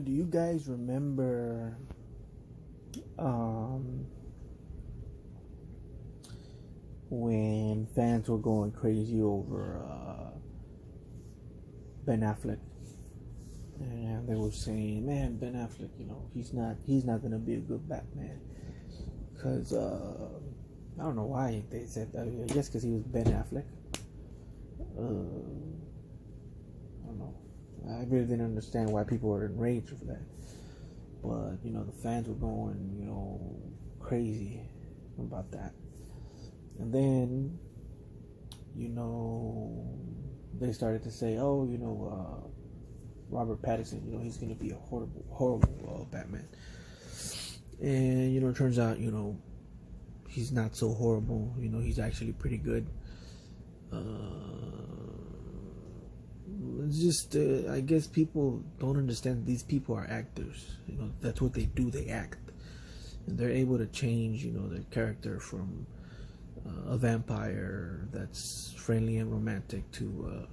Do you guys remember um, when fans were going crazy over Ben Affleck, and they were saying, "Man, Ben Affleck, he's not gonna be a good Batman," because I don't know why they said that. I guess because he was Ben Affleck. I don't know. I really didn't understand why people were enraged for that. But the fans were going crazy about that. And then they started to say, oh, Robert Pattinson, he's gonna be a horrible Batman. And it turns out he's not so horrible. He's actually pretty good. It's just I guess people don't understand these people are actors. That's what they do. They act, and they're able to change their character from a vampire that's friendly and romantic to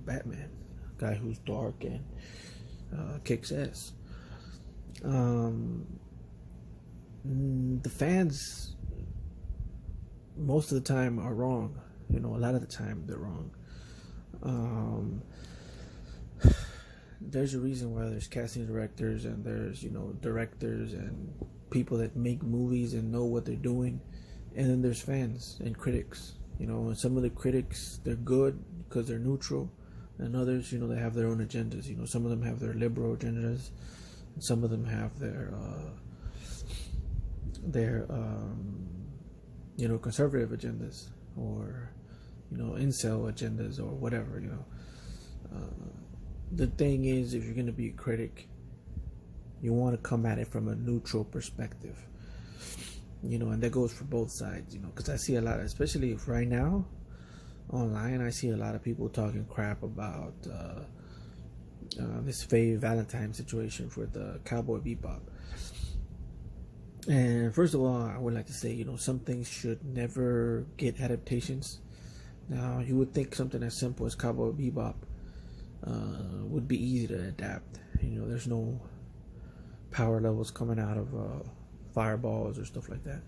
Batman, a guy who's dark and kicks ass. The fans most of the time are wrong. A lot of the time they're wrong. There's a reason why there's casting directors and there's directors and people that make movies and know what they're doing, and then there's fans and critics. And some of the critics, they're good because they're neutral, and others they have their own agendas. Some of them have their liberal agendas, and some of them have their conservative agendas, or incel agendas, or whatever. The thing is, if you're going to be a critic, you want to come at it from a neutral perspective, and that goes for both sides, because I see a lot, especially if right now online, I see a lot of people talking crap about this Faye Valentine situation for the Cowboy Bebop. And first of all, I would like to say, some things should never get adaptations. Now, you would think something as simple as Cowboy Bebop would be easy to adapt. There's no power levels coming out of fireballs or stuff like that.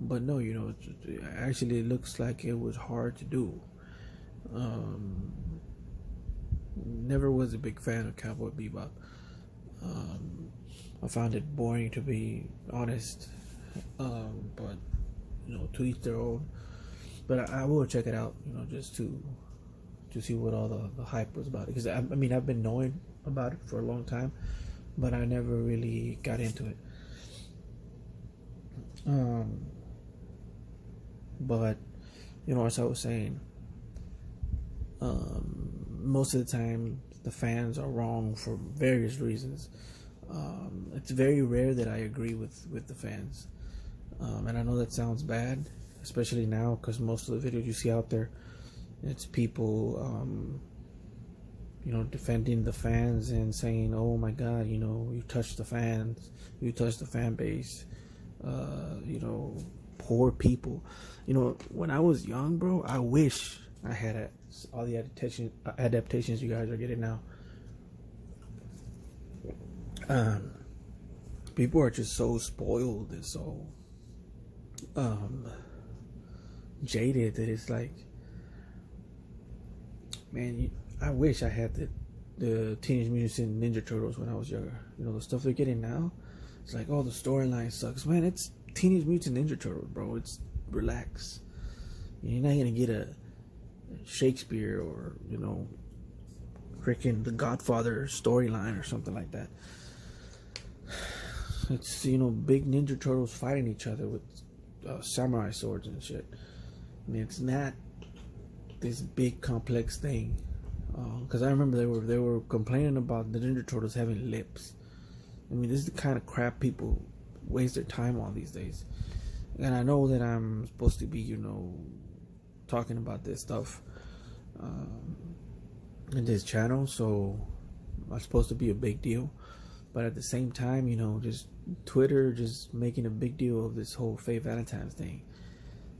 But no, it actually looks like it was hard to do. Never was a big fan of Cowboy Bebop. I found it boring, to be honest. But to each their own. But I will check it out, just to see what all the hype was about it. Because I've been knowing about it for a long time, but I never really got into it. But as I was saying, most of the time the fans are wrong for various reasons. It's very rare that I agree with the fans, and I know that sounds bad, especially now, because most of the videos you see out there, it's people defending the fans and saying, oh my god, you touched the fans, you touched the fan base, poor people. When I was young, bro, I wish I had all the adaptations you guys are getting now. People are just so spoiled and so jaded that it's like, man, I wish I had the Teenage Mutant Ninja Turtles when I was younger. The stuff they're getting now, it's like, oh, the storyline sucks. Man, it's Teenage Mutant Ninja Turtles, bro. It's relax. You're not gonna get a Shakespeare or freaking The Godfather storyline or something like that. It's big Ninja Turtles fighting each other with samurai swords and shit. It's not this big complex thing. Because I remember they were complaining about the Ninja Turtles having lips. This is the kind of crap people waste their time on these days. And I know that I'm supposed to be talking about this stuff in this channel, so it's supposed to be a big deal. But at the same time, just Twitter just making a big deal of this whole Faye Valentine's thing.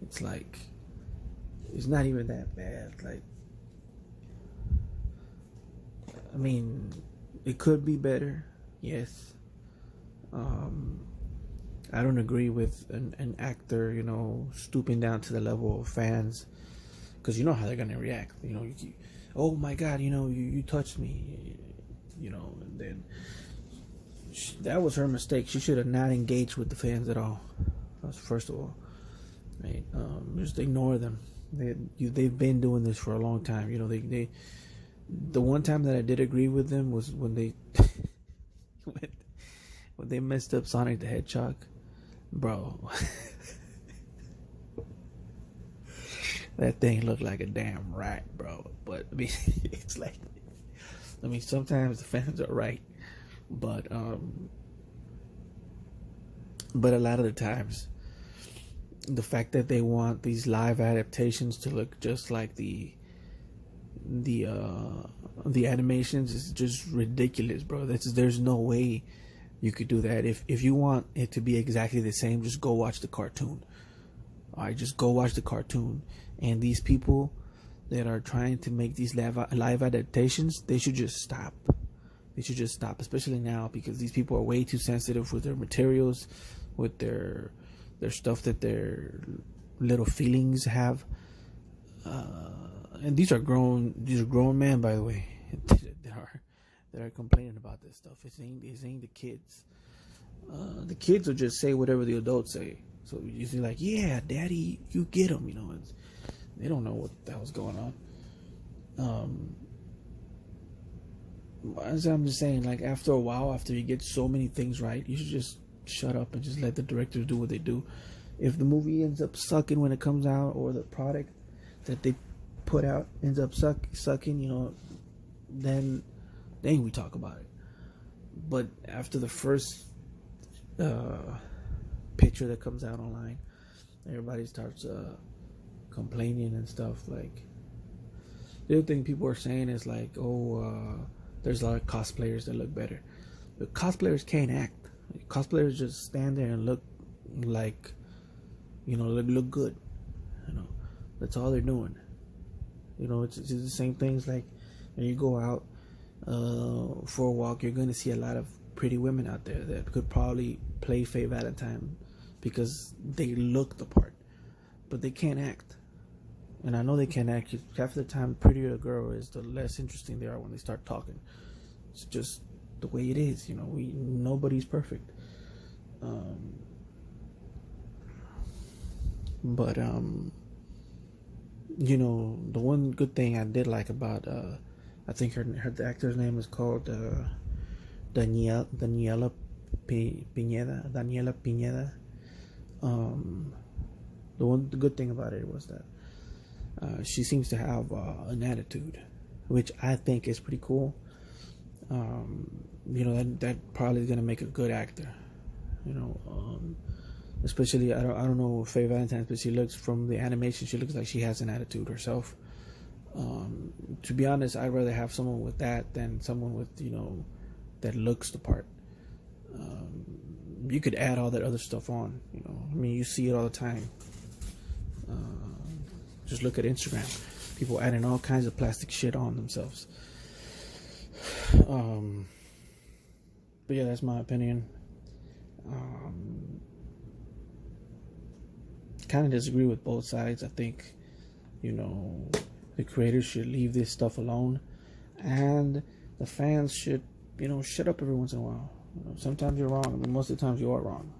It's like, it's not even that bad. Like, I mean, it could be better, yes. Um, I don't agree with an actor, stooping down to the level of fans, because you know how they're gonna react. Oh my God, you touched me, and then that was her mistake. She should have not engaged with the fans at all. That's first of all, right? Just ignore them. They've been doing this for a long time. The one time that I did agree with them was when they when they messed up Sonic the Hedgehog, bro. That thing looked like a damn rat, bro. But I mean, it's like, sometimes the fans are right, but a lot of the times, the fact that they want these live adaptations to look just like the animations is just ridiculous, bro. There's no way you could do that. If you want it to be exactly the same, just go watch the cartoon. All right, just go watch the cartoon. And these people that are trying to make these live adaptations, they should just stop. They should just stop, especially now, because these people are way too sensitive with their materials, with their stuff that their little feelings have. And these are grown men, by the way, that are complaining about this stuff. It ain't the kids. The kids will just say whatever the adults say. So you see, like, yeah, daddy, you get them, they don't know what the hell's going on. As I'm just saying, like, after a while, after you get so many things right, you should just shut up and just let the directors do what they do. If the movie ends up sucking when it comes out, or the product that they put out ends up sucking, then we talk about it. But after the first picture that comes out online, everybody starts complaining and stuff. Like, the other thing people are saying is like, there's a lot of cosplayers that look better. But cosplayers can't act. Cosplayers just stand there and look like, look good. That's all they're doing. It's the same things. Like, when you go out for a walk, you're going to see a lot of pretty women out there that could probably play Faye Valentine because they look the part, but they can't act. And I know they can't act. Half the time, the prettier a girl is, the less interesting they are when they start talking. It's just the way it is. Nobody's perfect. But the one good thing I did like about I think the actor's name is called Daniela Pineda. The good thing about it was that she seems to have an attitude, which I think is pretty cool. That probably is gonna make a good actor. Especially I don't know Faye Valentine, but she looks, from the animation, she looks like she has an attitude herself. To be honest, I'd rather have someone with that than someone with that looks the part. You could add all that other stuff on. You see it all the time. Just look at Instagram. People adding all kinds of plastic shit on themselves. But yeah, that's my opinion. Kind of disagree with both sides. I think, the creators should leave this stuff alone, and the fans should, shut up every once in a while. Sometimes you're wrong. Most of the times you are wrong.